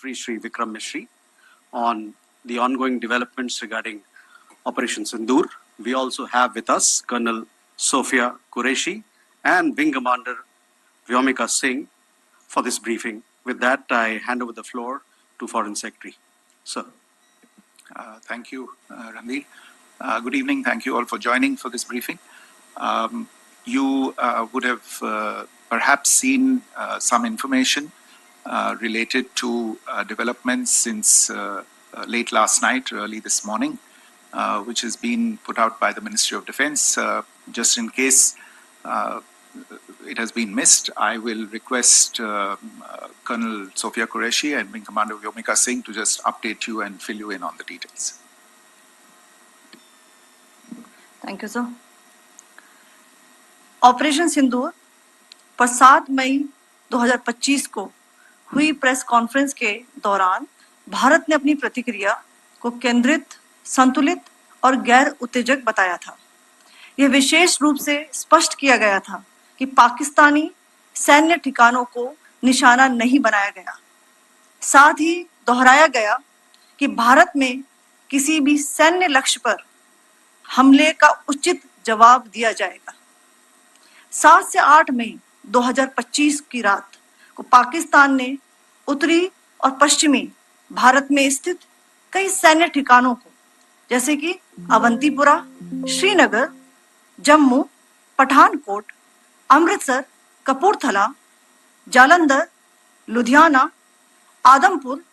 Secretary Shri Vikram Mishri on the ongoing developments regarding Operation Sindoor. We also have with us Colonel Sophia Qureshi and Wing Commander Vyomika Singh for this briefing. With that, I hand over the floor to Foreign Secretary. Sir. Thank you, Ranveer. Good evening. Thank you all for joining for this briefing. You would have perhaps seen some information related to developments since late last night, early this morning, which has been put out by the Ministry of Defence. Just in case it has been missed, I will request Colonel Sophia Qureshi and Wing Commander Vyomika Singh to just update you and fill you in on the details. Thank you, sir. Operation Sindoor पर 7 मई 2025 को हुई press conference के दौरान भारत ने अपनी प्रतिक्रिया को केंद्रित, संतुलित और गैर उत्तेजक बताया था। यह विशेष रूप से स्पष्ट किया गया था कि पाकिस्तानी सैन्य ठिकानों को निशाना नहीं बनाया गया। साथ ही दोहराया गया कि भारत में किसी भी सैन्य लक्ष्य पर हमले का उचित जवाब दिया जाएगा। 7 से 8 मई 2025 की रात को पाकिस्तान ने उत्तरी और पश्चिमी भारत में स्थित कई सैन्य ठिकानों को, जैसे कि अवंतीपुरा, श्रीनगर, जम्मू, पठानकोट, अमृतसर, कपूरथला, जालंधर, लुधियाना, आदमपुर,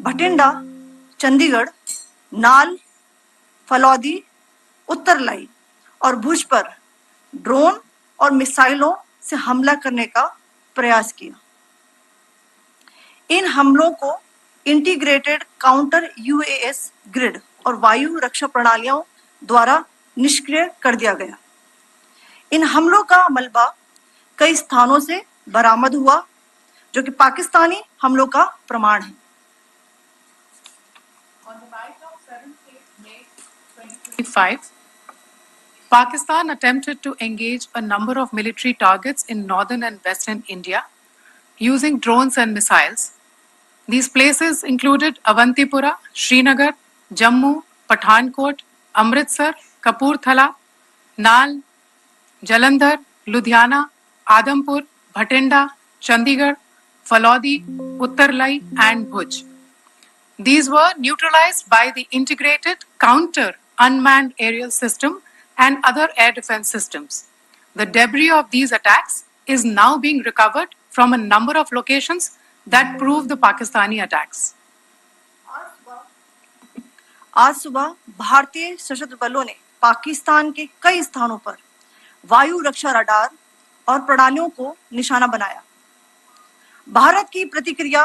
भटिंडा, चंडीगढ़, नाल, फलौदी, उत्तरलाई और भुज पर ड्रोन और मिसाइलों से हमला करने का प्रयास किया। इन हमलों को इंटीग्रेटेड काउंटर यूएस ग्रिड और वायु रक्षा प्रणालियों द्वारा निष्क्रिय कर दिया गया। इन हमलों का मलबा कई स्थानों से बरामद हुआ, जो कि पाकिस्तानी हमलों का प्रमाण है। On the night of 7th May 2025, Pakistan attempted to engage a number of military targets in northern and western India using drones and missiles. These places included Avantipura, Srinagar, Jammu, Pathankot, Amritsar, Kapurthala, Nal, Jalandhar, Ludhiana, Adampur, Bhatinda, Chandigarh, Falodi, Uttarlai and Bhuj. These were neutralized by the integrated counter unmanned aerial system and other air defense systems. The debris of these attacks is now being recovered from a number of locations that prove the Pakistani attacks. आज सुबह भारतीय सशस्त्र बलों ने पाकिस्तान के कई स्थानों पर वायु रक्षा रडार और प्रणालियों को निशाना बनाया। भारत की प्रतिक्रिया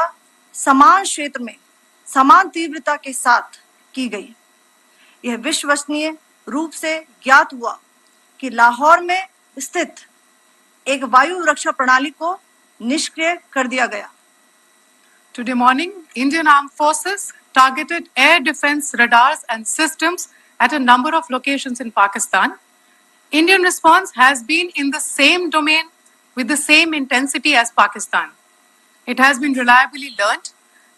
समान क्षेत्र में समान तीव्रता के साथ की गई। यह विश्वसनीय रूप से ज्ञात हुआ कि लाहौर में स्थित एक वायु रक्षा प्रणाली को निष्क्रिय कर दिया गया। Today morning, Indian Armed Forces targeted air defense radars and systems at a number of locations in Pakistan. Indian response has been in the same domain with the same intensity as Pakistan. It has been reliably learnt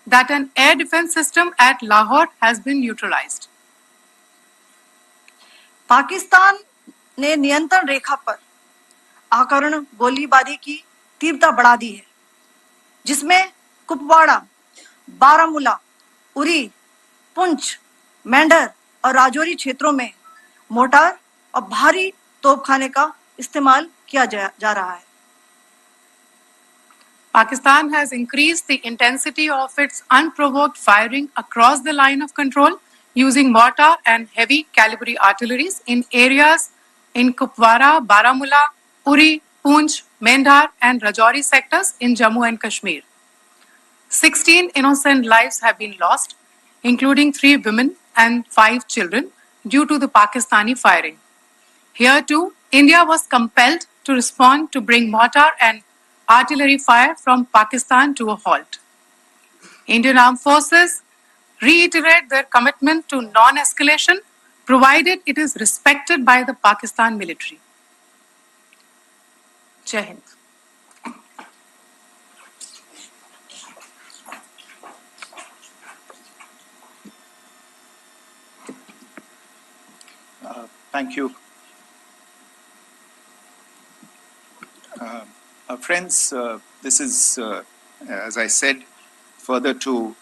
that an air defense system at Lahore has been neutralized. Pakistan ने नियंत्रण रेखा पर आकरण गोलीबारी की तीव्रता बढ़ा दी है, जिसमें कुपवाड़ा, बारामूला, उरी, पुंछ, मेंढर और राजौरी क्षेत्रों में मोर्टार और भारी तोपखाने का इस्तेमाल किया जा रहा है। Pakistan has increased the intensity of its unprovoked firing across the line of control using mortar and heavy caliber artilleries in areas in Kupwara, Baramulla, Uri, Poonch, Mendhar and Rajouri sectors in Jammu and Kashmir. 16 innocent lives have been lost, including 3 women and 5 children, due to the Pakistani firing. Here too, India was compelled to respond to bring mortar and artillery fire from Pakistan to a halt. Indian Armed Forces reiterate their commitment to non-escalation, provided it is respected by the Pakistan military. Jai Hind. Thank you. Friends, this is, as I said, further to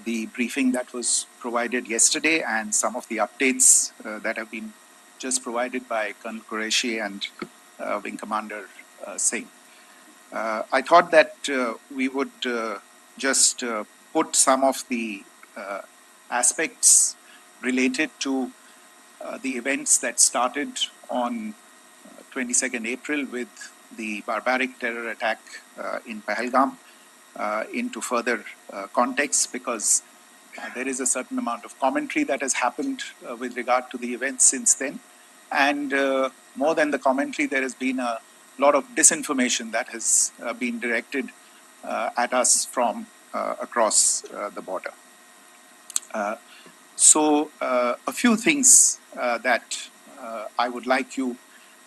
the briefing that was provided yesterday and some of the updates that have been just provided by Colonel Qureshi and Wing Commander Singh. I thought that we would just put some of the aspects related to the events that started on 22nd April with the barbaric terror attack in Pahalgam into further context, because there is a certain amount of commentary that has happened with regard to the events since then. And more than the commentary, there has been a lot of disinformation that has been directed at us from across the border. So a few things that I would like you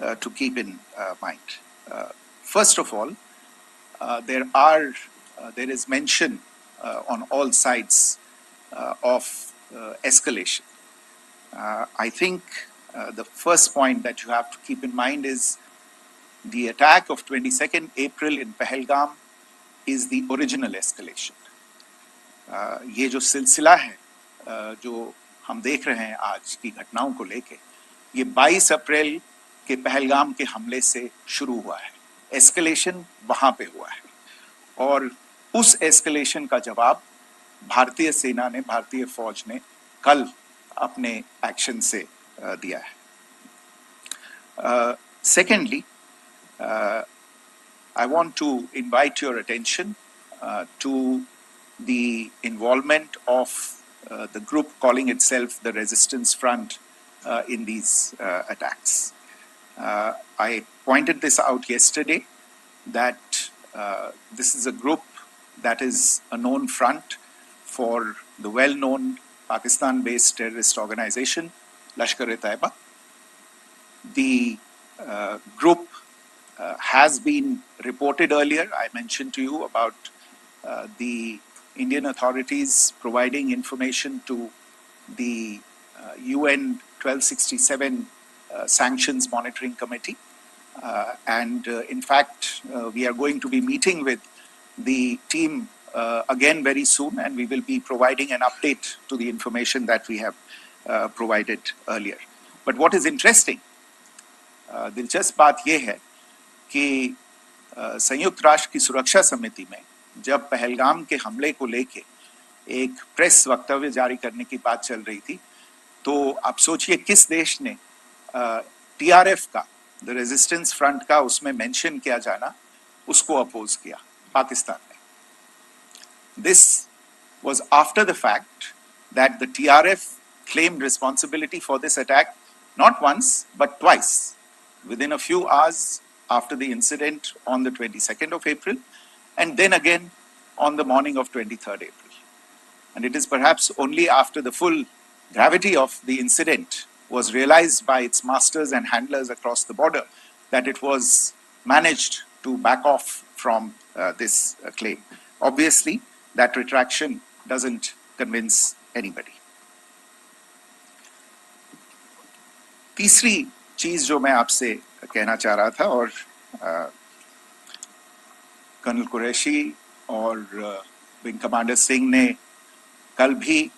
to keep in mind. First of all, there is mention on all sides of escalation. I think the first point that you have to keep in mind is the attack of 22nd April in Pahalgam is the original escalation. ये जो सिलसिला है जो हम देख रहे हैं आज की घटनाओं को लेके, ये 22 अप्रैल के पहलगाम के हमले से शुरू हुआ है. एस्केलेशन वहां पे हुआ है और उस एस्केलेशन का जवाब भारतीय सेना ने, भारतीय फौज ने कल अपने एक्शन से दिया है. Secondly, I want to invite your attention to the involvement of the group calling itself the Resistance Front in these attacks. I pointed this out yesterday that this is a group that is a known front for the well-known Pakistan-based terrorist organization, Lashkar-e-Taiba. The group has been reported earlier. I mentioned to you about the Indian authorities providing information to the UN 1267 Sanctions Monitoring Committee. And in fact, we are going to be meeting with the team again very soon, and we will be providing an update to the information that we have provided earlier. But what is interesting, दिलचस्प बात यह है कि संयुक्त राष्ट्र की सुरक्षा समिति में जब पहलगाम के हमले को लेके एक प्रेस वक्तव्य जारी करने की बात चल रही थी, तो आप सोचिए किस देश ने टीआरएफ का, द रेजिस्टेंस फ्रंट का उसमें मेंशन किया जाना, उसको अपोज किया, पाकिस्तान ने. This was after the fact that the TRF claimed responsibility for this attack not once but twice, within a few hours after the incident on the 22nd of April, and then again on the morning of 23rd April. And it is perhaps only after the full gravity of the incident was realized by its masters and handlers across the border that it was managed to back off from this claim. Obviously, that retraction doesn't convince anybody. तीसरी चीज जो मैं आपसे कहना चाह रहा था, और कर्नल कुरैशी और विंग कमांडर सिंह ने कल भी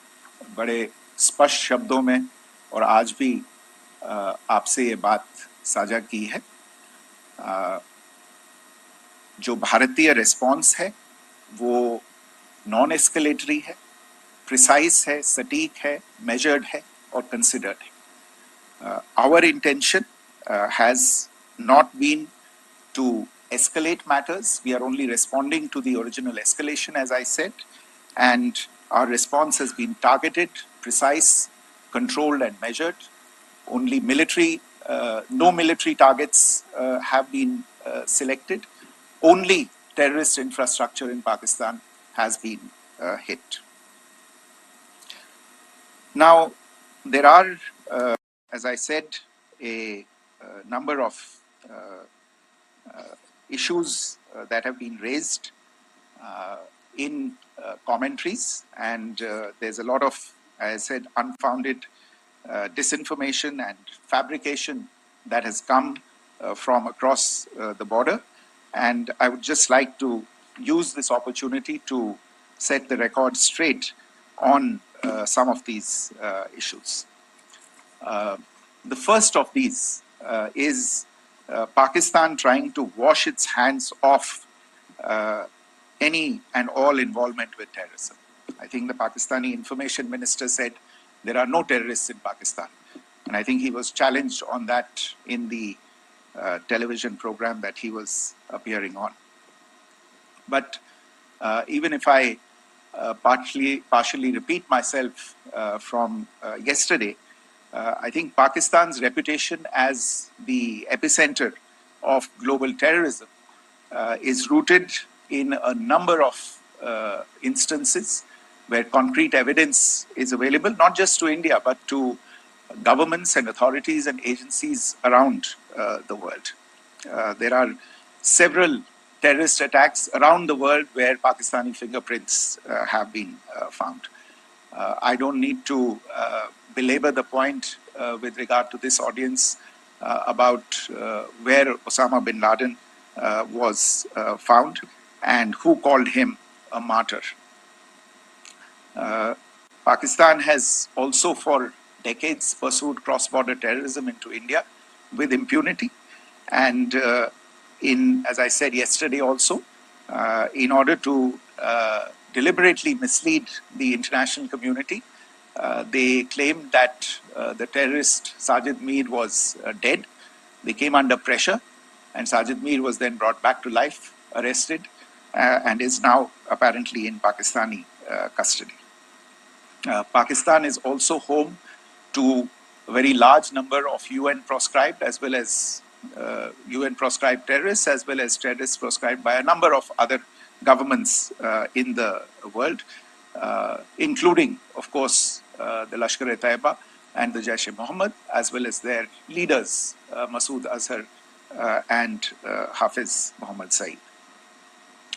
बड़े स्पष्ट शब्दों में और आज भी आपसे ये बात साझा की है. जो भारतीय रिस्पॉन्स है वो नॉन एस्केलेटरी है, प्रिसाइज है, सटीक है, मेजर्ड है और कंसिडर्ड है. Our intention has not been to escalate matters. We are only responding to the original escalation, as I said, and our response has been targeted, precise, controlled and measured. Only military, no military targets have been selected. Only terrorist infrastructure in Pakistan has been hit. Now, there are, as I said, a number of issues that have been raised in commentaries, and there's a lot of, as I said, unfounded disinformation and fabrication that has come from across the border. And I would just like to use this opportunity to set the record straight on some of these issues. The first of these is Pakistan trying to wash its hands off any and all involvement with terrorism. I think the Pakistani information minister said there are no terrorists in Pakistan. And I think he was challenged on that in the television program that he was appearing on. But even if I partially repeat myself from yesterday, I think Pakistan's reputation as the epicenter of global terrorism is rooted in a number of instances where concrete evidence is available, not just to India, but to governments and authorities and agencies around the world. There are several terrorist attacks around the world where Pakistani fingerprints have been found. I don't need to belabor the point with regard to this audience about where Osama bin Laden was found and who called him a martyr. Pakistan has also for decades pursued cross-border terrorism into India with impunity. And as I said yesterday also, in order to deliberately mislead the international community, they claimed that the terrorist Sajid Mir was dead. They came under pressure, and Sajid Mir was then brought back to life, arrested, and is now apparently in Pakistani custody. Pakistan is also home to a very large number of UN proscribed as well as UN proscribed terrorists, as well as terrorists proscribed by a number of other governments in the world, including, of course, the Lashkar-e-Taiba and the Jaish-e-Mohammed, as well as their leaders, Masood Azhar and Hafiz Mohammed Saeed.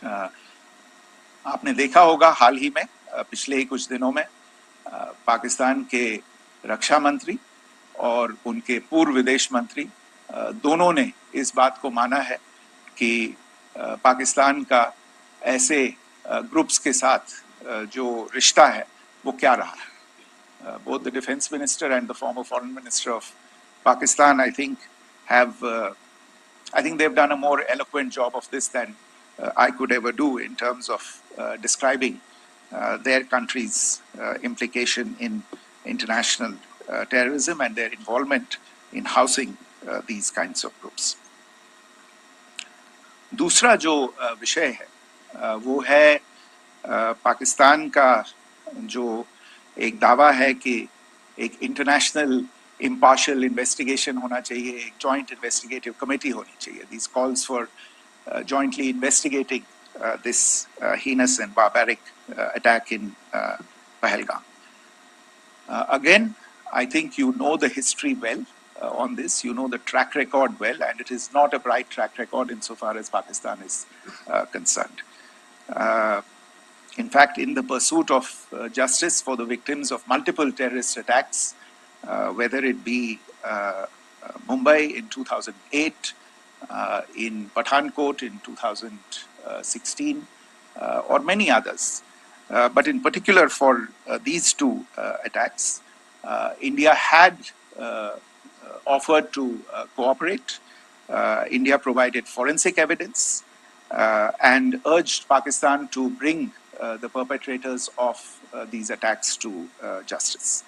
आपने देखा होगा हाल ही में पिछले ही कुछ दिनों में पाकिस्तान के रक्षा मंत्री और उनके पूर्व विदेश मंत्री दोनों ने इस बात को माना है कि पाकिस्तान का ऐसे ग्रुप्स के साथ जो रिश्ता है वो क्या रहा है. Both the defense minister and the former foreign minister of Pakistan, I think they've done a more eloquent job of this than I could ever do in terms of describing their country's implication in international terrorism and their involvement in housing these kinds of groups. दूसरा जो विषय है वो है पाकिस्तान का जो एक दावा है कि एक इंटरनेशनल impartial investigation होना चाहिए, एक joint investigative committee होनी चाहिए. These calls for jointly investigating this heinous and barbaric attack in Pahalgam. Again, I think you know the history well on this. You know the track record well, and it is not a bright track record insofar as Pakistan is concerned. In fact, in the pursuit of justice for the victims of multiple terrorist attacks, whether it be Mumbai in 2008, in Pathankot in 2016, or many others, but in particular for these two attacks, India had offered to cooperate. India provided forensic evidence and urged Pakistan to bring the perpetrators of these attacks to justice.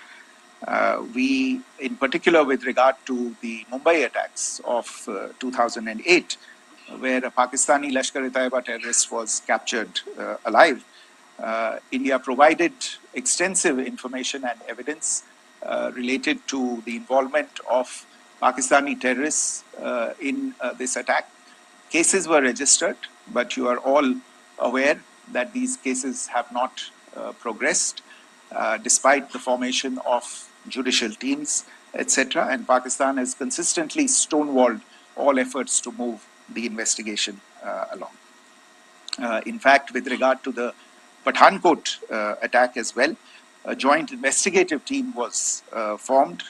We, in particular with regard to the Mumbai attacks of 2008, where a Pakistani Lashkar-e-Taiba terrorist was captured alive, India provided extensive information and evidence related to the involvement of Pakistani terrorists in this attack. Cases were registered, but you are all aware that these cases have not progressed despite the formation of judicial teams, etc. And Pakistan has consistently stonewalled all efforts to move the investigation along. In fact, with regard to the Pathankot attack as well, a joint investigative team was formed.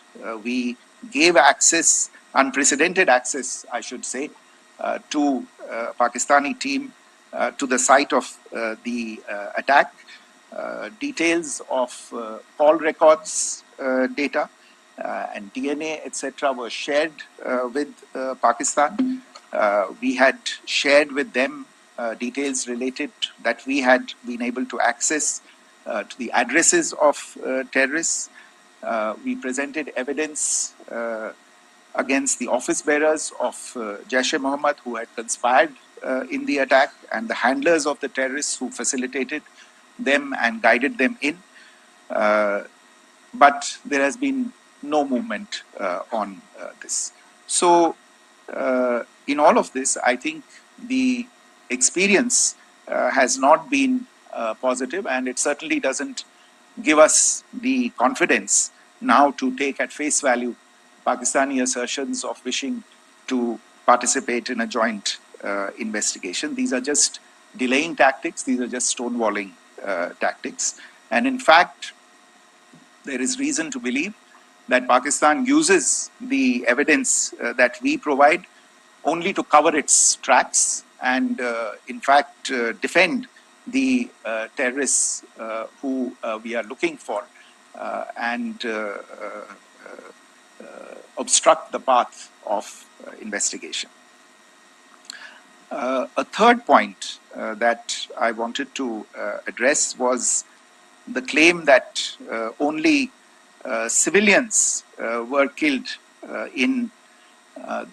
We gave access, unprecedented access, I should say, to Pakistani team to the site of the attack. Details of call records data and DNA, etc., were shared with Pakistan. We had shared with them details related that we had been able to access to the addresses of terrorists. We presented evidence against the office bearers of Jaish-e-Mohammed who had conspired in the attack, and the handlers of the terrorists who facilitated them and guided them in. But there has been no movement on this. So in all of this, I think the experience has not been positive, and it certainly doesn't give us the confidence now to take at face value Pakistani assertions of wishing to participate in a joint investigation. These are just delaying tactics. These are just stonewalling tactics. And in fact, there is reason to believe that Pakistan uses the evidence that we provide only to cover its tracks and, in fact, defend the terrorists who we are looking for and obstruct the path of investigation. A third point that I wanted to address was the claim that only civilians were killed in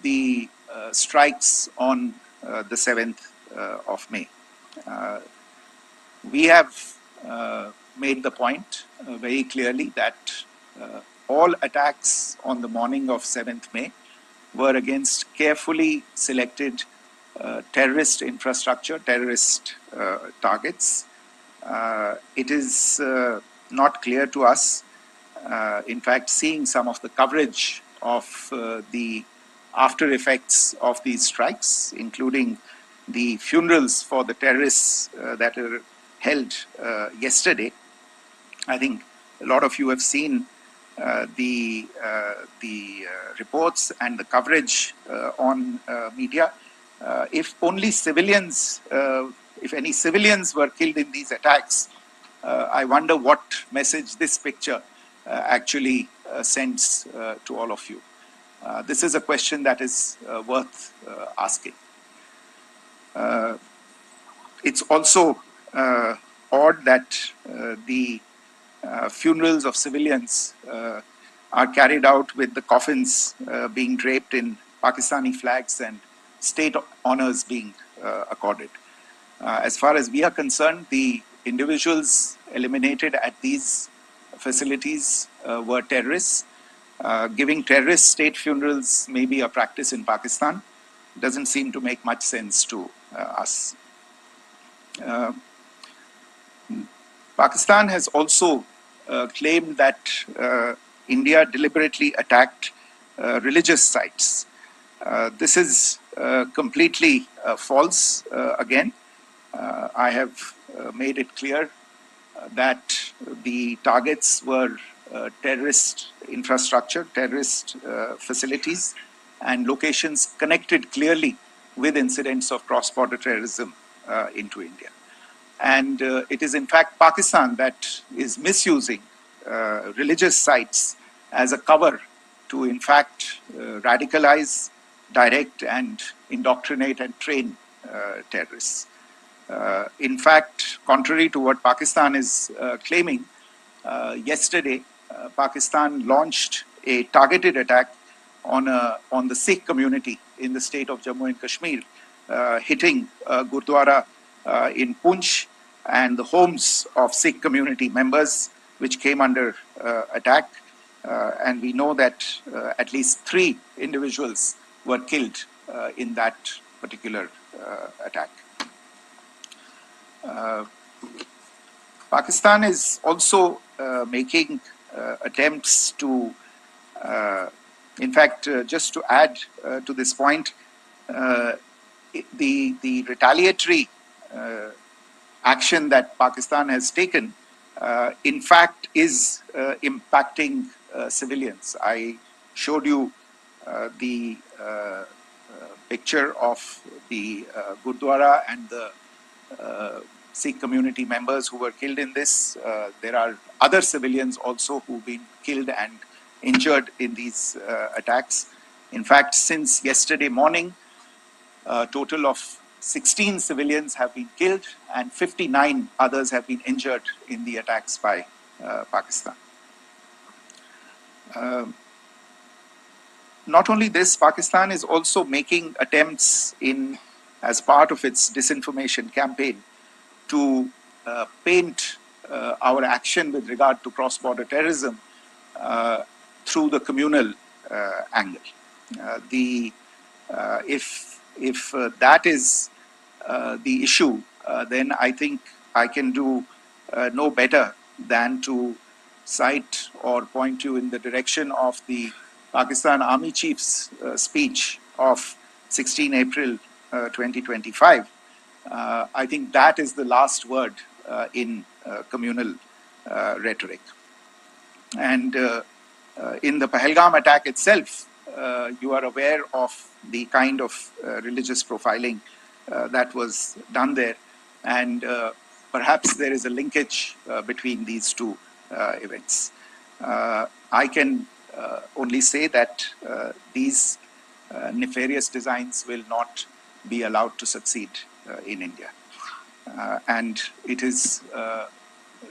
the strikes on the 7th of May. We have made the point very clearly that all attacks on the morning of 7th May were against carefully selected terrorist infrastructure, terrorist targets. It is not clear to us, in fact, seeing some of the coverage of the after effects of these strikes, including the funerals for the terrorists that were held yesterday. I think a lot of you have seen the reports and the coverage on media. If only civilians, if any civilians were killed in these attacks, I wonder what message this picture actually sends to all of you. This is a question that is worth asking. It's also odd that the funerals of civilians are carried out with the coffins being draped in Pakistani flags and state honors being accorded. As far as we are concerned, the individuals eliminated at these facilities were terrorists. Giving terrorist state funerals may be a practice in Pakistan. Doesn't seem to make much sense to us. Pakistan has also claimed that India deliberately attacked religious sites. This is completely false again. I have made it clear that the targets were terrorist infrastructure, terrorist facilities, and locations connected clearly with incidents of cross-border terrorism into India. And it is in fact Pakistan that is misusing religious sites as a cover to in fact radicalize, direct and indoctrinate and train terrorists. In fact, contrary to what Pakistan is claiming, yesterday Pakistan launched a targeted attack on the Sikh community in the state of Jammu and Kashmir, hitting Gurdwara in Poonch and the homes of Sikh community members, which came under attack. And we know that at least 3 individuals were killed in that particular attack. Pakistan is also making attempts to, in fact, just to add to this point, the retaliatory action that Pakistan has taken in fact is impacting civilians. I showed you the picture of the Gurdwara and the Sikh community members who were killed in this. There are other civilians also who've been killed and injured in these attacks. In fact, since yesterday morning, a total of 16 civilians have been killed and 59 others have been injured in the attacks by Pakistan. Not only this, Pakistan is also making attempts as part of its disinformation campaign to paint our action with regard to cross-border terrorism through the communal angle. If that is the issue, then I think I can do no better than to cite or point you in the direction of the Pakistan Army Chief's speech of 16 April 2025. I think that is the last word in communal rhetoric. And in the Pahalgam attack itself, you are aware of the kind of religious profiling that was done there. And perhaps there is a linkage between these two events. I can only say that these nefarious designs will not be allowed to succeed in India. And it is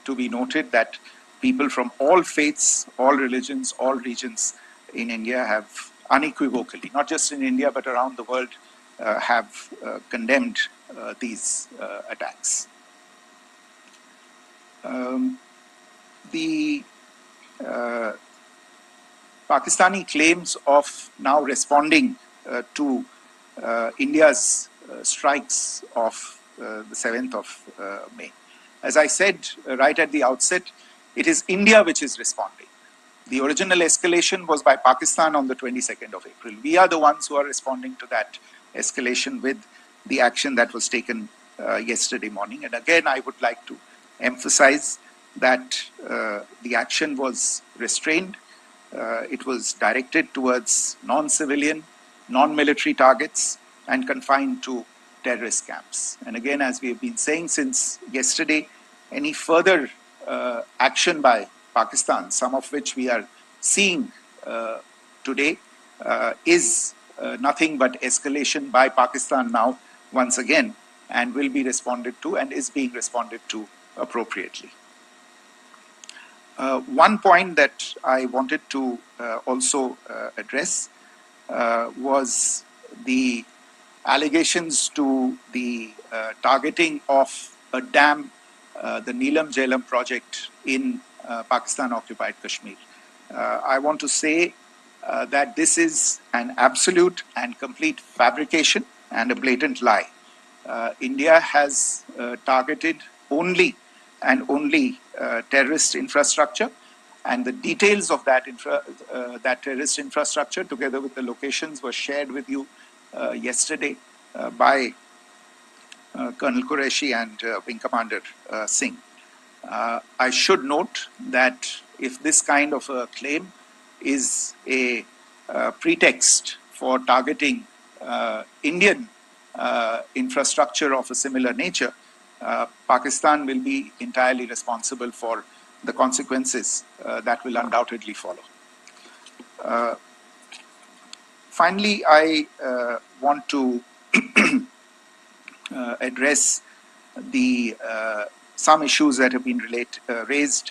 to be noted that people from all faiths, all religions, all regions in India have unequivocally, not just in India but around the world, have condemned these attacks. The Pakistani claims of now responding to India's strikes of the 7th of May. As I said right at the outset, it is India which is responding. The original escalation was by Pakistan on the 22nd of April. We are the ones who are responding to that escalation with the action that was taken yesterday morning. And again, I would like to emphasize that the action was restrained. It was directed towards non-civilian, non-military targets and confined to terrorist camps. And again, as we have been saying since yesterday, any further action by Pakistan, some of which we are seeing today, is nothing but escalation by Pakistan now, once again, and will be responded to and is being responded to appropriately. One point that I wanted to also address was the allegations to the targeting of a dam, the Neelam Jhelum project in Pakistan-occupied Kashmir. I want to say that this is an absolute and complete fabrication and a blatant lie. India has targeted only and only terrorist infrastructure, and the details of that terrorist infrastructure, together with the locations, were shared with you yesterday by Colonel Qureshi and Wing Commander Singh. I should note that if this kind of a claim is a pretext for targeting Indian infrastructure of a similar nature, Pakistan will be entirely responsible for the consequences that will undoubtedly follow. Finally, I want to address some issues that have been raised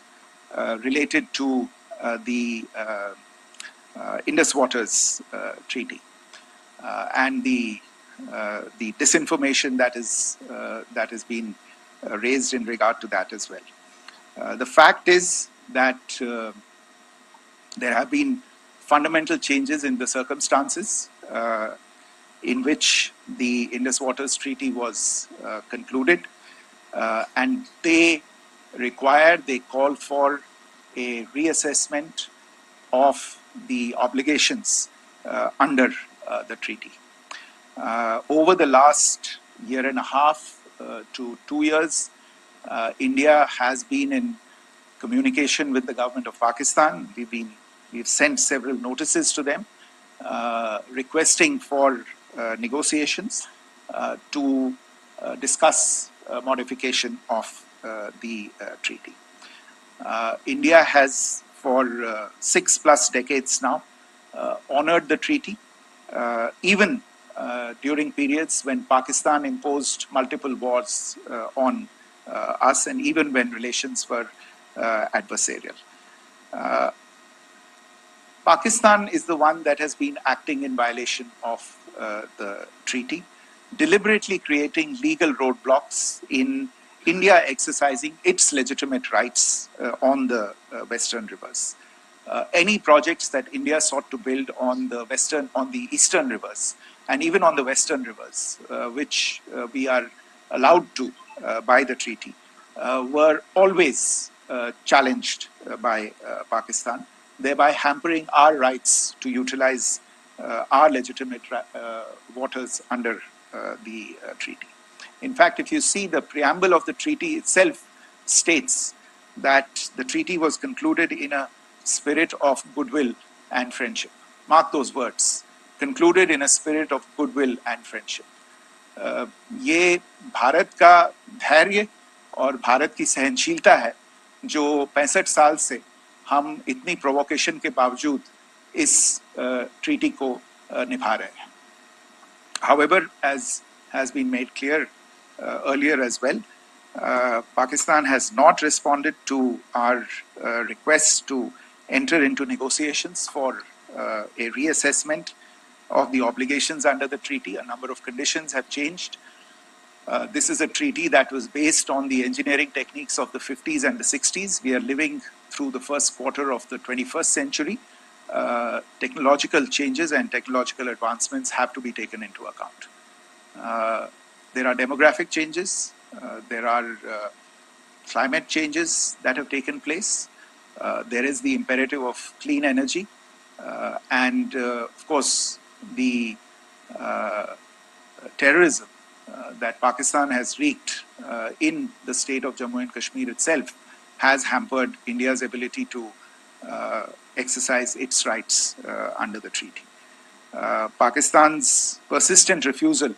related to the Indus Waters Treaty and the disinformation that has been raised in regard to that as well. The fact is that there have been fundamental changes in the circumstances in which the Indus Waters Treaty was concluded, and they call for a reassessment of the obligations under the treaty. Over the last year and a half to 2 years, India has been in communication with the government of Pakistan. We've sent several notices to them requesting for negotiations to discuss modification of the treaty. India has for 6+ decades now honored the treaty, even during periods when Pakistan imposed multiple wars on us, and even when relations were adversarial. Pakistan is the one that has been acting in violation of the treaty, deliberately creating legal roadblocks in India exercising its legitimate rights on the western rivers. Any projects that India sought to build on the eastern rivers, and even on the western rivers, which we are allowed to by the treaty, were always challenged by Pakistan, thereby hampering our rights to utilize our legitimate waters under the treaty. In fact, if you see the preamble of the treaty itself states that the treaty was concluded in a spirit of goodwill and friendship. Mark those words, concluded in a spirit of goodwill and friendship. ये भारत का धैर्य और भारत की सहनशीलता है जो 65 साल से हम इतनी प्रोवोकेशन के बावजूद इस ट्रीटी को निभा रहे हैं. However, as has been made clear earlier as well, Pakistan has not responded to our requests to enter into negotiations for a reassessment of the obligations under the treaty. A number of conditions have changed. This is a treaty that was based on the engineering techniques of the 50s and the 60s. We are living through the first quarter of the 21st century. Technological changes and technological advancements have to be taken into account. There are demographic changes. There are climate changes that have taken place. There is the imperative of clean energy. And of course, the terrorism that Pakistan has wreaked in the state of Jammu and Kashmir itself has hampered India's ability to exercise its rights under the treaty. Pakistan's persistent refusal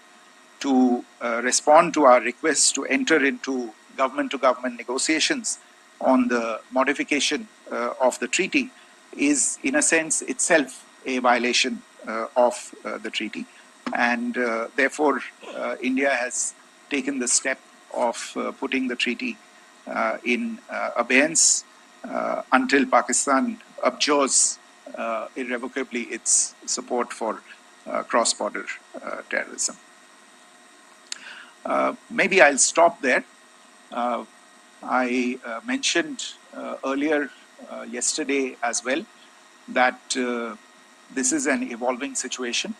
to respond to our requests to enter into government-to-government negotiations on the modification of the treaty is, in a sense, itself a violation of the treaty. And therefore, India has taken the step of putting the treaty in abeyance until Pakistan abjures irrevocably its support for cross-border terrorism. Maybe I'll stop there. I mentioned earlier yesterday as well that this is an evolving situation.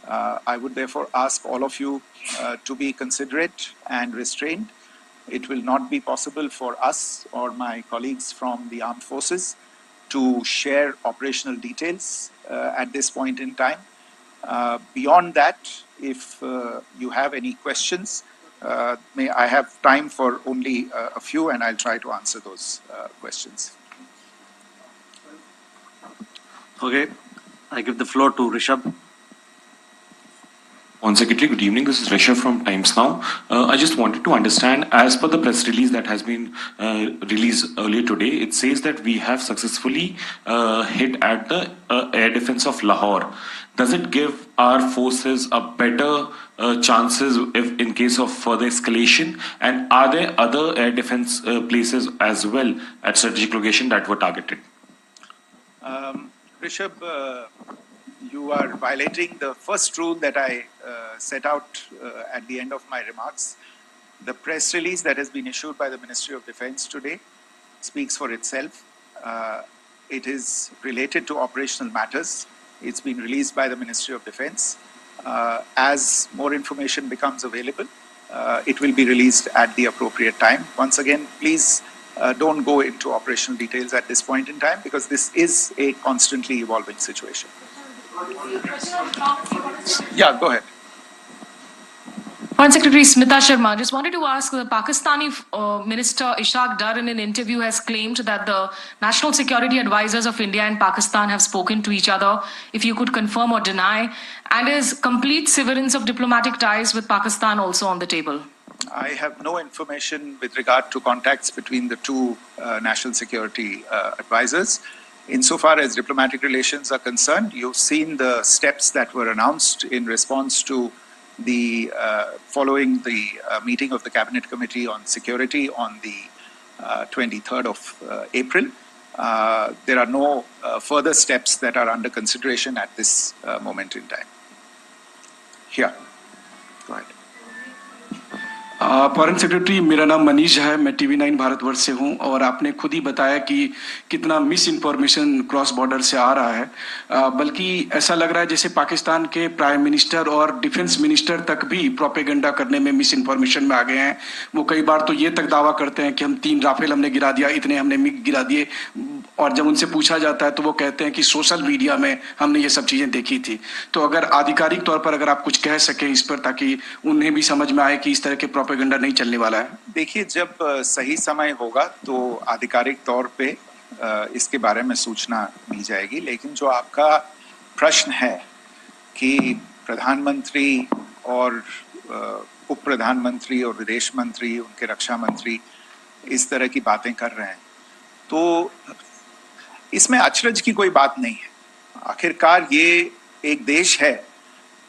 I would therefore ask all of you to be considerate and restrained. It will not be possible for us or my colleagues from the armed forces to share operational details at this point in time. Beyond that, if you have any questions, may I have time for only a few, and I'll try to answer those questions. Okay, I give the floor to Rishabh. On Secretary, good evening. This is Rishabh from Times Now. I just wanted to understand, as per the press release that has been released earlier today, it says that we have successfully hit at the air defense of Lahore. Does it give our forces a better chances if in case of further escalation? And are there other air defense places as well at strategic location that were targeted? Rishabh, you are violating the first rule that I set out at the end of my remarks. The press release that has been issued by the Ministry of Defense today speaks for itself. It is related to operational matters. It's been released by the Ministry of Defense. As more information becomes available, it will be released at the appropriate time. Once again, please don't go into operational details at this point in time, because this is a constantly evolving situation. Yeah, go ahead. Foreign Secretary Smita Sharma, just wanted to ask, the Pakistani Minister Ishaq Dar in an interview has claimed that the national security advisors of India and Pakistan have spoken to each other, if you could confirm or deny, and is complete severance of diplomatic ties with Pakistan also on the table? I have no information with regard to contacts between the two national security advisors. Insofar as diplomatic relations are concerned, you've seen the steps that were announced in response to the following the meeting of the Cabinet Committee on Security on the 23rd of April. There are no further steps that are under consideration at this moment in time. Here, go ahead. Foreign secretary, मेरा नाम मनीष है, मैं TV9 Bharatvarsh से हूं, और आपने खुद ही बताया कि कितना मिस इन्फॉर्मेशन क्रॉस बॉर्डर से आ रहा है, बल्कि ऐसा लग रहा है जैसे पाकिस्तान के प्राइम मिनिस्टर और डिफेंस मिनिस्टर तक भी प्रोपेगेंडा करने में मिस इन्फॉर्मेशन में आ गए हैं। वो कई बार तो ये तक दावा करते हैं कि हम 3 राफेल हमने गिरा दिया, इतने हमने मिग गिरा दिए, और जब उनसे पूछा जाता है तो वो कहते हैं कि सोशल मीडिया में हमने ये सब चीजें देखी थी। तो अगर आधिकारिक तौर पर अगर आप कुछ कह सकें इस पर, ताकि उन्हें भी समझ में आए कि इस तरह के प्रोपेगेंडा नहीं चलने वाला है। देखिए, जब सही समय होगा तो आधिकारिक तौर पे इसके बारे में सूचना दी जाएगी, लेकिन जो आपका प्रश्न है कि प्रधानमंत्री और उप प्रधानमंत्री और विदेश मंत्री, उनके रक्षा मंत्री इस तरह की बातें कर रहे हैं, तो इसमें अचरज की कोई बात नहीं है। आखिरकार ये एक देश है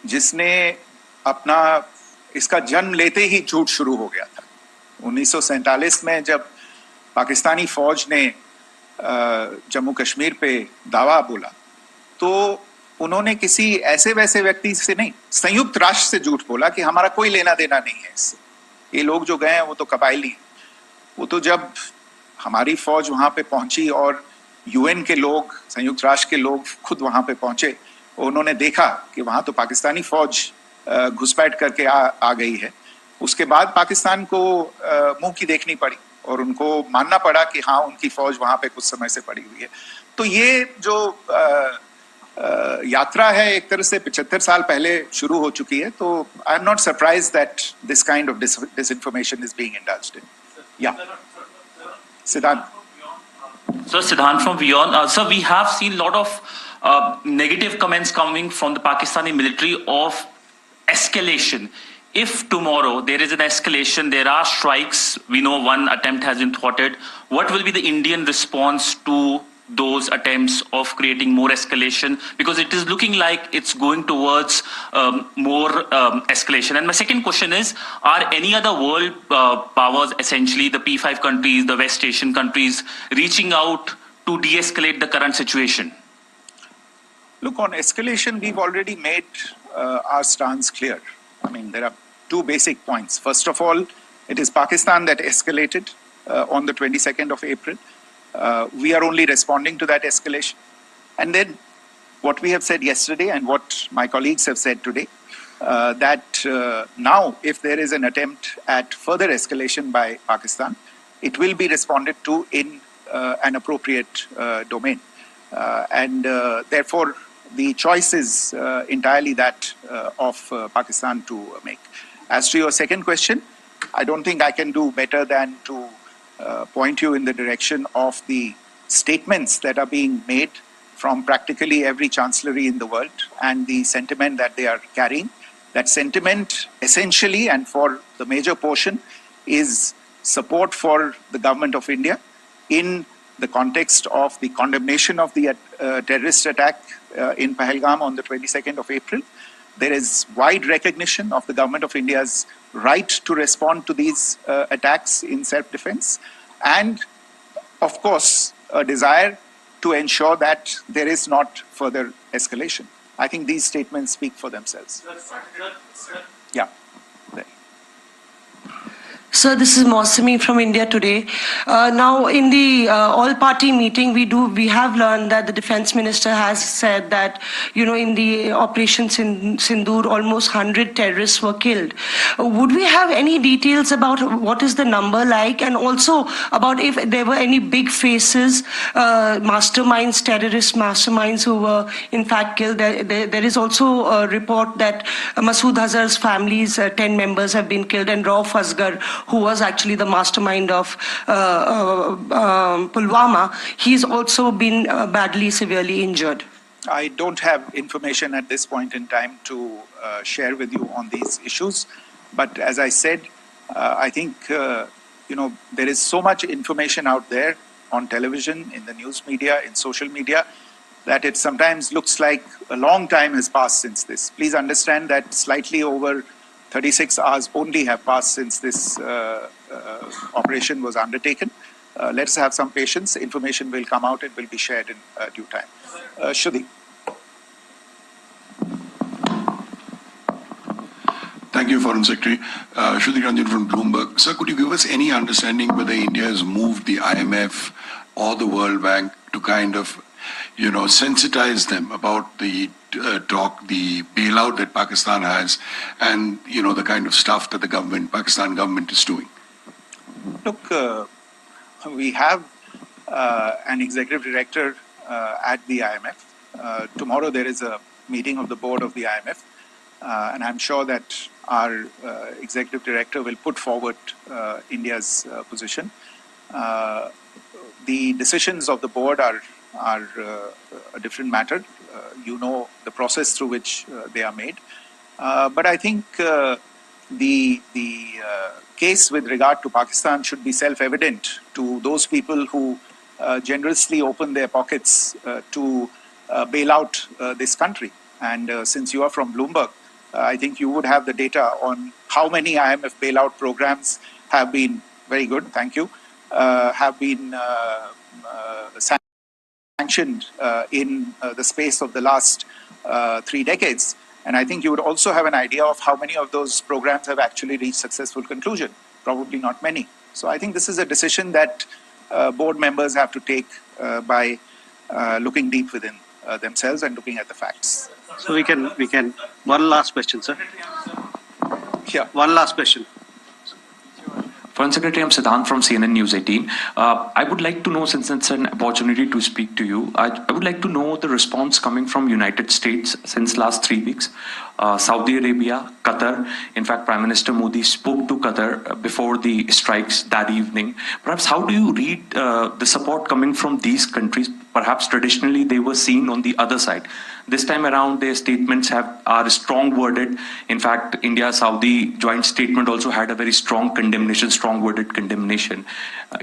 जिसने अपना इसका जन्म लेते ही झूठ शुरू हो गया था। 1947 में जब पाकिस्तानी फौज ने जम्मू कश्मीर पे दावा बोला, तो उन्होंने किसी ऐसे वैसे व्यक्ति से नहीं, संयुक्त राष्ट्र से झूठ बोला कि हमारा कोई लेना देना नहीं है इससे। ये लोग जो गए हैं वो तो कबायली हैं। वो तो जब हमारी फौज वहां पे पहुंची और UN के लोग, संयुक्त राष्ट्र के लोग खुद वहां पे पहुंचे, उन्होंने देखा कि वहां तो पाकिस्तानी फौज घुसपैठ करके आ गई है, उसके बाद पाकिस्तान को मुंह की देखनी पड़ी और उनको मानना पड़ा कि हाँ, उनकी फौज वहां पे कुछ समय से पड़ी हुई है। तो ये जो यात्रा है एक तरह से 75 साल पहले शुरू हो चुकी है। तो I am not surprised that this kind of disinformation is being indulged in. Yeah, Siddhant. So Siddhant from Beyond. Sir, we have seen a lot of negative comments coming from the Pakistani military of escalation. If tomorrow there is an escalation, there are strikes, we know one attempt has been thwarted, what will be the Indian response to those attempts of creating more escalation? Because it is looking like it's going towards more escalation. And my second question is, are any other world powers, essentially the P5 countries, the West Asian countries, reaching out to de-escalate the current situation? Look, on escalation, we've already made our stance clear. I mean, there are 2 basic points. First of all, it is Pakistan that escalated on the 22nd of April. We are only responding to that escalation. And then what we have said yesterday and what my colleagues have said today, that now if there is an attempt at further escalation by Pakistan, it will be responded to in an appropriate domain. And therefore, the choice is entirely that of Pakistan to make. As to your second question, I don't think I can do better than to point you in the direction of the statements that are being made from practically every chancellery in the world and the sentiment that they are carrying. That sentiment essentially, and for the major portion, is support for the government of India in the context of the condemnation of the terrorist attack in Pahalgam on the 22nd of April. There is wide recognition of the government of India's right to respond to these attacks in self-defense, and of course a desire to ensure that there is not further escalation. I think these statements speak for themselves. Yeah. Sir, this is Mosami from India Today. Now, in the all-party meeting, we have learned that the defense minister has said that, in the operation Sindoor, almost 100 terrorists were killed. Would we have any details about what is the number like, and also about if there were any big faces, masterminds, terrorist masterminds who were in fact killed? There is also a report that Masood Azhar's family's 10 members have been killed, and Rauf Asghar, who was actually the mastermind of Pulwama, he's also been badly, severely injured. I don't have information at this point in time to share with you on these issues. But as I said, I think, there is so much information out there on television, in the news media, in social media, that it sometimes looks like a long time has passed since this. Please understand that slightly over 36 hours only have passed since this operation was undertaken. Let's have some patience. Information will come out. It will be shared in due time. Shruti. Thank you, Foreign Secretary. Shruti Ranjan from Bloomberg. Sir, could you give us any understanding whether India has moved the IMF or the World Bank to kind of, sensitize them about the the bailout that Pakistan has, and the kind of stuff that the Pakistan government is doing? Look, we have an executive director at the IMF. Tomorrow there is a meeting of the board of the IMF, and I'm sure that our executive director will put forward India's position. The decisions of the board are a different matter. You know the process through which they are made. But I think the case with regard to Pakistan should be self-evident to those people who generously open their pockets to bail out this country. And since you are from Bloomberg, I think you would have the data on how many IMF bailout programs have been, very good, thank you, have been sanctioned in the space of the last 3 decades. And I think you would also have an idea of how many of those programs have actually reached successful conclusion. Probably not many. So I think this is a decision that board members have to take by looking deep within themselves and looking at the facts. So we can, one last question, sir. Yeah. One last question. Foreign Secretary, I'm Siddhant from CNN News 18. I would like to know, since it's an opportunity to speak to you, I would like to know the response coming from United States since last 3 weeks. Saudi Arabia, Qatar. In fact, Prime Minister Modi spoke to Qatar before the strikes that evening. Perhaps how do you read the support coming from these countries? Perhaps traditionally they were seen on the other side. This time around, their statements are strong worded. In fact, India-Saudi joint statement also had a very strong condemnation, strong worded condemnation.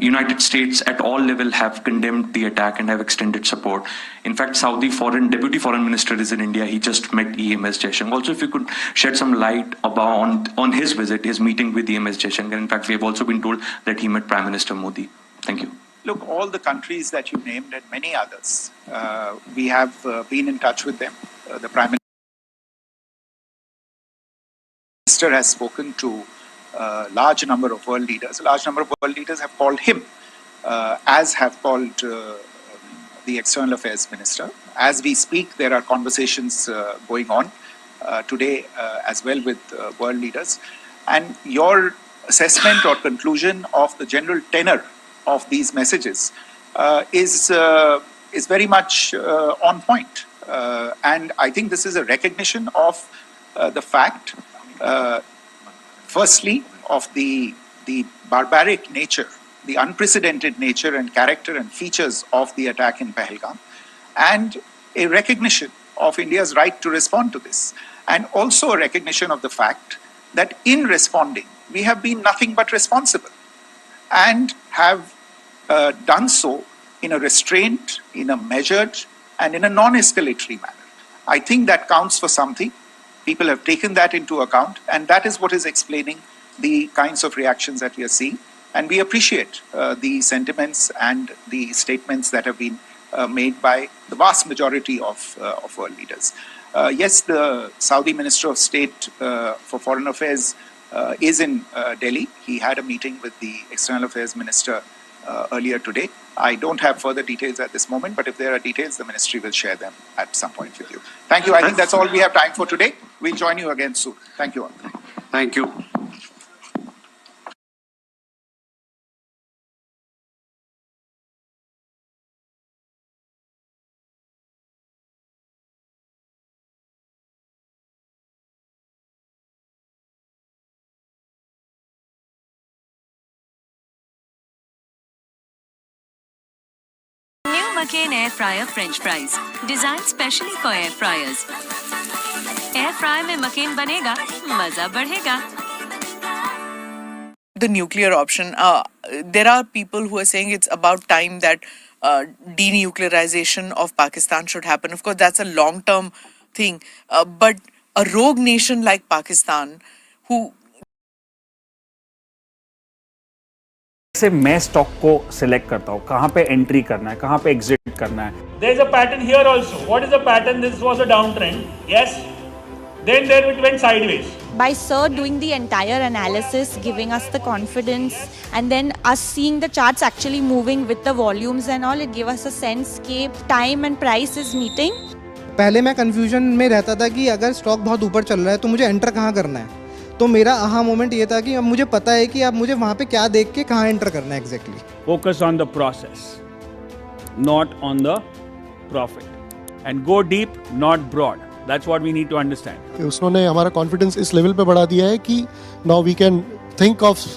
United States at all level have condemned the attack and have extended support. In fact, Saudi Deputy Foreign Minister is in India. He just met EMS Jaishankar. Also, if you could shed some light on his visit, his meeting with EMS Jaishankar. In fact, we have also been told that he met Prime Minister Modi. Thank you. Look, all the countries that you named and many others, we have been in touch with them. The Prime Minister has spoken to a large number of world leaders. A large number of world leaders have called him, as have called the External Affairs Minister. As we speak, there are conversations going on today as well with world leaders. And your assessment or conclusion of the general tenor of these messages is very much on point. And I think this is a recognition of the fact, firstly, of the barbaric nature, the unprecedented nature and character and features of the attack in Pahalgam, and a recognition of India's right to respond to this, and also a recognition of the fact that in responding, we have been nothing but responsible and have done so in a restrained, in a measured, and in a non-escalatory manner. I think that counts for something. People have taken that into account, and that is what is explaining the kinds of reactions that we are seeing. And we appreciate the sentiments and the statements that have been made by the vast majority of world leaders. Yes, the Saudi Minister of State for Foreign Affairs is in Delhi. He had a meeting with the External Affairs Minister earlier today. I don't have further details at this moment, but if there are details, the ministry will share them at some point with you. Thank you. I think that's all we have time for today. We'll join you again soon. Thank you all. Thank you. New McCain Air Fryer French Fries, designed specially for air fryers. Air fry में McCain बनेगा, मजा बढ़ेगा. The nuclear option. There are people who are saying it's about time that denuclearization of Pakistan should happen. Of course, that's a long-term thing. But a rogue nation like Pakistan, who से मैं stock को select करता हूँ, कहाँ पे entry करना है, कहाँ पे एग्जिट करना है. There is a pattern here also. What is the pattern? This was a downtrend. Yes. Then there it went sideways. By Sir doing the entire analysis, giving us the confidence, and then us seeing the charts actually moving with the volumes and all, it gave us a sense that time and price is meeting. पहले मैं confusion में रहता था कि अगर stock बहुत ऊपर चल रहा है तो मुझे एंटर कहाँ करना है. तो मेरा आहा मोमेंट ये था कि अब मुझे पता है कि अब मुझे वहाँ पे क्या देख के कहाँ एंटर करना है exactly. Focus on the process, not on the profit, and go deep, not broad. That's what we need to understand. उसने हमारा कॉन्फिडेंस इस लेवल पे बढ़ा दिया है कि now we can think of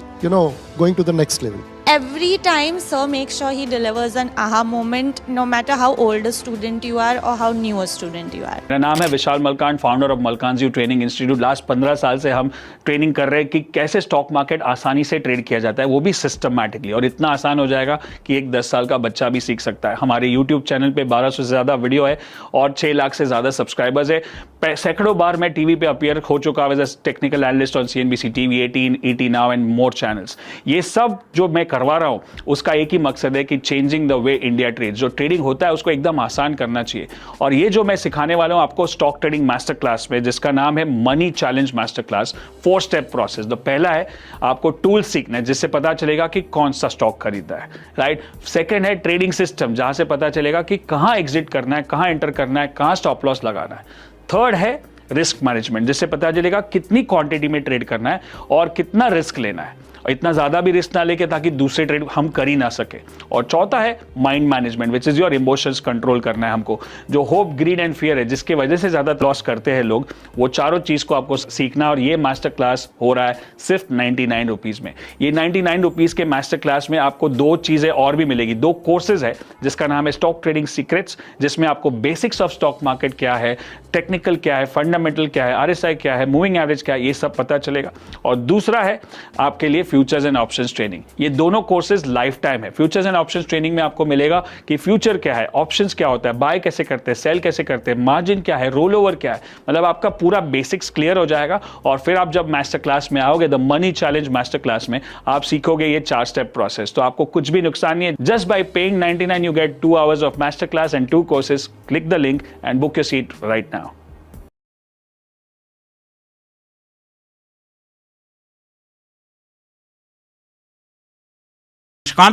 going to the next level. Every time Sir makes sure he delivers an aha moment, no matter how old a student you are or how new a student you are. मेरा नाम है Vishal Malkan, founder of Malkanji training institute. Last 15 साल से हम training कर रहे हैं कि कैसे स्टॉक मार्केट आसानी से ट्रेड किया जाता है, वो भी सिस्टमैटिकली, और इतना आसान हो जाएगा कि एक 10 साल का बच्चा भी सीख सकता है. हमारे यूट्यूब चैनल पे 1200 से ज़्यादा वीडियो है और 6 लाख से ज़्यादा सब्सक्राइबर्स है. सैकड़ों बार मैं टीवी पे अपीयर हो चुका हूं as a technical analyst on CNBC TV 18, ET Now and more channels. ये सब जो मैं करवा रहा हूं उसका एक ही मकसद है कि changing the way India trades. जो ट्रेडिंग होता है उसको एकदम आसान करना चाहिए. और ये जो मैं सिखाने वाला हूं आपको स्टॉक ट्रेडिंग मास्टर क्लास में, जिसका नाम है money challenge master class, 4 step process. तो पहला है आपको टूल सीखना है जिससे पता चलेगा कि कौन सा स्टॉक खरीदना है, राइट. सेकेंड है ट्रेडिंग सिस्टम, जहां से पता चलेगा कि कहां एग्जिट करना है, कहां एंटर करना है, कहां स्टॉप लॉस लगाना है. थर्ड है रिस्क मैनेजमेंट, जिससे पता चलेगा कितनी क्वांटिटी में ट्रेड करना है और कितना रिस्क लेना है, और इतना ज्यादा भी रिस्क ना लेके ताकि दूसरे ट्रेड हम कर ही ना सके. और चौथा है mind management, which is your emotions control करना है हमको. जो होप, ग्रीड एंड फियर है जिसकी वजह से ज्यादा लॉस करते हैं लोग, वो चारों चीज को आपको सीखना. और ये मास्टर क्लास हो रहा है सिर्फ 99 रुपीज में. ये 99 रुपीज के मास्टर क्लास में आपको 2 चीजें और भी मिलेगी. 2 कोर्सेज है जिसका नाम है स्टॉक ट्रेडिंग सीक्रेट्स, जिसमें आपको बेसिक्स ऑफ स्टॉक मार्केट क्या है, टेक्निकल क्या है, फंडामेंटल क्या है, RSI क्या है, मूविंग एवरेज क्या है, ये सब पता चलेगा. और दूसरा है आपके लिए फ्यूचर्स एंड ऑप्शंस ट्रेनिंग. ये दोनों कोर्सेज लाइफ टाइम है. फ्यूचर्स एंड ऑप्शंस ट्रेनिंग में आपको मिलेगा कि फ्यूचर क्या है, ऑप्शंस क्या होता है, बाय कैसे करते हैं, सेल कैसे करते हैं, मार्जिन क्या है, रोल ओवर क्या है. मतलब आपका पूरा बेसिक्स क्लियर हो जाएगा. और फिर आप जब मास्टर क्लास में आओगे, the money challenge master class में, आप सीखोगे ये 4 स्टेप प्रोसेस. तो आपको कुछ भी नुकसान नहीं है. Just by paying 99 you get 2 hours of master class and 2 courses. Click the link and book your seat right now. नमस्कार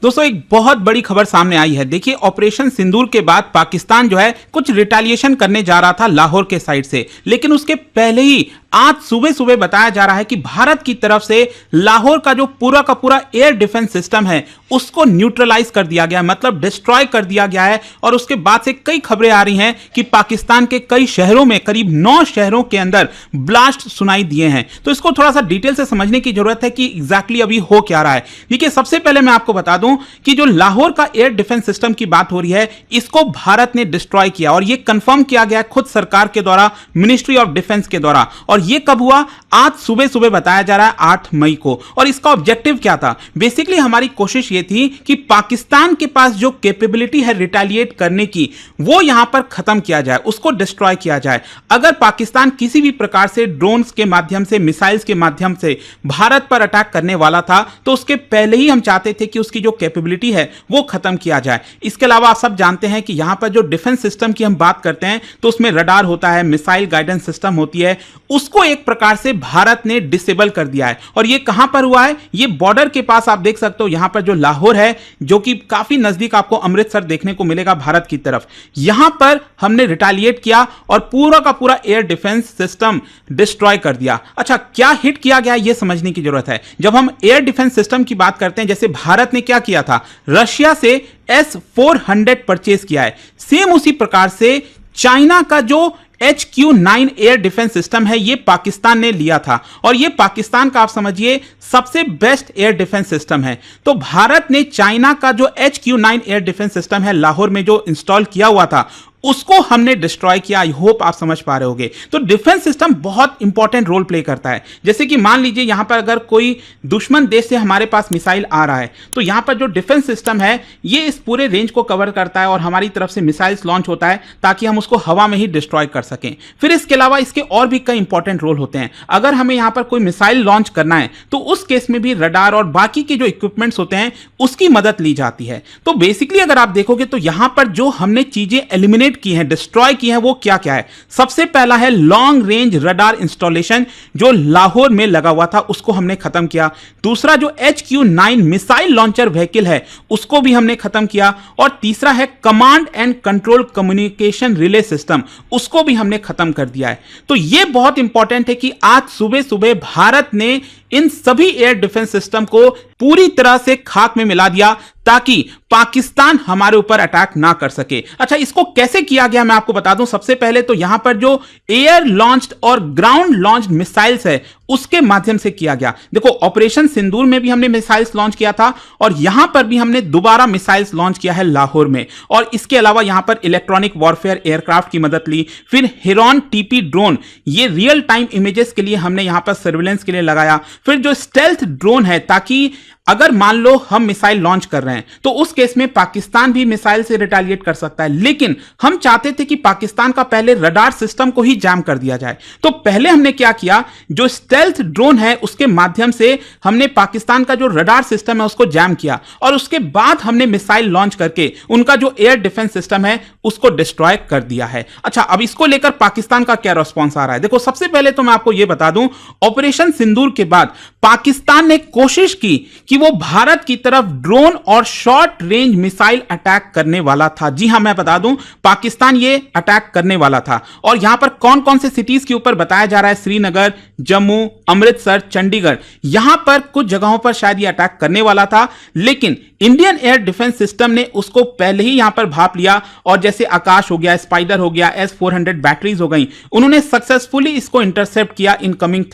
दोस्तों एक बहुत बड़ी खबर सामने आई है. देखिए, ऑपरेशन सिंदूर के बाद पाकिस्तान जो है कुछ रिटेलिएशन करने जा रहा था लाहौर के साइड से, लेकिन उसके पहले ही आज सुबह बताया जा रहा है कि भारत की तरफ से लाहौर का जो पूरा का पूरा एयर डिफेंस सिस्टम है उसको न्यूट्रलाइज कर दिया गया है, मतलब डिस्ट्रॉय कर दिया गया है. और उसके बाद से कई खबरें आ रही हैं कि पाकिस्तान के कई शहरों में, करीब 9 शहरों के अंदर ब्लास्ट सुनाई दिए हैं. तो इसको थोड़ा सा डिटेल से समझने की जरूरत है कि एग्जैक्टली अभी हो क्या रहा है. देखिए, सबसे पहले मैं आपको बता दूं कि जो लाहौर का एयर डिफेंस सिस्टम की बात हो रही है, इसको भारत ने डिस्ट्रॉय किया और यह कंफर्म किया गया खुद सरकार के द्वारा, मिनिस्ट्री ऑफ डिफेंस के द्वारा. और यह कब हुआ? आज सुबह बताया जा रहा है 8 मई को. और इसका ऑब्जेक्टिव क्या था? बेसिकली हमारी कोशिश यह थी कि पाकिस्तान के पास जो कैपेबिलिटी है रिटेलिएट करने की, वो यहां पर खत्म किया जाए, उसको डिस्ट्रॉय किया जाए. अगर पाकिस्तान किसी भी प्रकार से ड्रोन्स के माध्यम से, मिसाइल्स के माध्यम से भारत पर अटैक करने वाला था, तो उसके पहले ही हम चाहते थे कि उसकी जो कैपेबिलिटी है वो खत्म किया जाए. इसके अलावा आप सब जानते हैं कि यहां पर जो डिफेंस सिस्टम की हम बात करते हैं तो उसमें रडार होता है, मिसाइल गाइडेंस सिस्टम होती है. उस उसको एक प्रकार से भारत ने डिसेबल कर दिया है। और ये कहां पर हुआ है? ये बॉर्डर के पास आप देख सकते हो, यहां पर जो लाहौर है, जो कि काफी नजदीक आपको अमृतसर देखने को मिलेगा भारत की तरफ, यहां पर हमने रिटालिएट किया और पूरा का पूरा एयर डिफेंस सिस्टम डिस्ट्रॉय कर दिया। अच्छा, क्या हिट किया गया यह समझने की जरूरत है। जब हम एयर डिफेंस सिस्टम की बात करते हैं, जैसे भारत ने क्या किया था, रशिया से S-400 परचेज किया है। सेम उसी प्रकार से चाइना का जो HQ-9 एयर डिफेंस सिस्टम है, यह पाकिस्तान ने लिया था और यह पाकिस्तान का आप समझिए सबसे बेस्ट एयर डिफेंस सिस्टम है। तो भारत ने चाइना का जो HQ-9 एयर डिफेंस सिस्टम है लाहौर में जो इंस्टॉल किया हुआ था, उसको हमने डिस्ट्रॉय किया। आई होप आप समझ पा रहे होंगे। तो डिफेंस सिस्टम बहुत इंपॉर्टेंट रोल प्ले करता है। जैसे कि मान लीजिए यहां पर अगर कोई दुश्मन देश से हमारे पास मिसाइल आ रहा है, तो यहां पर जो डिफेंस सिस्टम है ये इस पूरे रेंज को कवर करता है और हमारी तरफ से मिसाइल्स लॉन्च होता है ताकि हम उसको हवा में ही डिस्ट्रॉय कर सकें। फिर इसके अलावा इसके और भी कई इंपॉर्टेंट रोल होते हैं। अगर हमें यहां पर कोई मिसाइल लॉन्च करना है तो उस केस में भी रडार और बाकी के जो इक्विपमेंट्स होते हैं उसकी मदद ली जाती है। तो बेसिकली अगर आप देखोगे तो यहां पर जो हमने चीजें एलिमिनेट की हैं, डिस्ट्रॉय की है, वो क्या क्या है? सबसे पहला है लॉन्ग रेंज रडार इंस्टॉलेशन जो लाहौर में लगा हुआ था, उसको हमने खत्म किया। दूसरा जो HQ-9 मिसाइल लॉन्चर व्हीकल है उसको भी हमने खत्म किया। और तीसरा है command and control communication relay system, उसको भी हमने खत्म कर दिया है। तो यह बहुत इंपॉर्टेंट है कि आज सुबह सुबह भारत ने इन सभी एयर डिफेंस सिस्टम को पूरी तरह से खाक में मिला दिया ताकि पाकिस्तान हमारे ऊपर अटैक ना कर सके। अच्छा, इसको कैसे किया गया मैं आपको बता दूं। सबसे पहले तो यहां पर जो एयर लॉन्च्ड और ग्राउंड लॉन्च्ड मिसाइल्स है उसके माध्यम से किया गया। देखो, ऑपरेशन सिंदूर में भी हमने मिसाइल्स लॉन्च किया था और यहां पर भी हमने दोबारा मिसाइल्स लॉन्च किया है लाहौर में। और इसके अलावा यहां पर इलेक्ट्रॉनिक वॉरफेयर एयरक्राफ्ट की मदद ली। फिर हिरॉन टीपी ड्रोन, ये रियल टाइम इमेजेस के लिए हमने यहां पर सर्विलेंस के लिए लगाया। फिर जो स्टेल्थ ड्रोन है, ताकि अगर मान लो हम मिसाइल लॉन्च कर रहे हैं तो उस केस में पाकिस्तान भी मिसाइल से रिटालिएट कर सकता है, लेकिन हम चाहते थे कि पाकिस्तान का पहले रडार सिस्टम को ही जैम कर दिया जाए। तो पहले हमने क्या किया, जो स्टेल्थ ड्रोन है उसके माध्यम से हमने पाकिस्तान का जो रडार सिस्टम है उसको जैम किया और उसके बाद हमने मिसाइल लॉन्च करके उनका जो एयर डिफेंस सिस्टम है उसको डिस्ट्रॉय कर दिया है। अच्छा, अब इसको लेकर पाकिस्तान का क्या रिस्पॉन्स आ रहा है? देखो, सबसे पहले तो मैं आपको यह बता दूं, ऑपरेशन सिंदूर के बाद पाकिस्तान ने कोशिश की कि वो भारत की तरफ ड्रोन और शॉर्ट रेंज मिसाइल अटैक करने वाला था। जी हां, मैं बता दूं, पाकिस्तान ये अटैक करने वाला था। और यहां पर कौन कौन से सिटीज के ऊपर बताया जा रहा है? श्रीनगर, जम्मू, अमृतसर, चंडीगढ़, यहां पर कुछ जगहों पर शायद ये अटैक करने वाला था, लेकिन इंडियन एयर डिफेंस सिस्टम ने उसको पहले ही यहां पर भाप लिया और जैसे आकाश हो गया, स्पाइडर हो गया, S-400 बैटरीज हो गई, उन्होंने सक्सेसफुली इसको इंटरसेप्ट किया इनकमिंग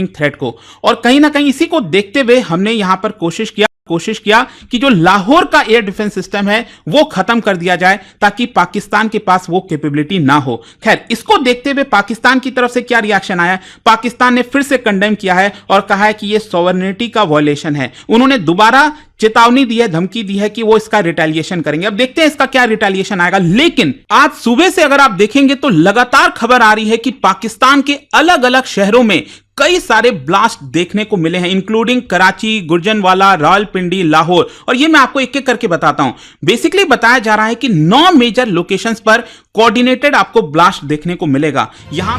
थ्रेट को। और कहीं ना कहीं इसी को देखते हुए हमने यहां पर कोशिश किया कि जो लाहौर का एयर डिफेंस सिस्टम है वो खत्म कर दिया जाए ताकि पाकिस्तान के पास वो कैपेबिलिटी ना हो। खैर, इसको देखते हुए पाकिस्तान की तरफ से क्या रिएक्शन आया? पाकिस्तान ने फिर से कंडेम किया है और कहा है कि ये सॉवरेनिटी का वायलेशन है। उन्होंने दोबारा चेतावनी दी है, धमकी दी है कि वो इसका रिटेलिएशन करेंगे। अब देखते हैं इसका क्या रिटेलिएशन आएगा। लेकिन आज सुबह से अगर आप देखेंगे तो लगातार खबर आ रही है कि पाकिस्तान के अलग अलग शहरों में कई सारे ब्लास्ट देखने को मिले हैं, इंक्लूडिंग कराची, गुर्जनवाला, रावलपिंडी, लाहौर। और ये मैं आपको एक एक करके बताता हूं। बेसिकली बताया जा रहा है कि 9 मेजर लोकेशंस पर कोऑर्डिनेटेड आपको ब्लास्ट देखने को मिलेगा। यहां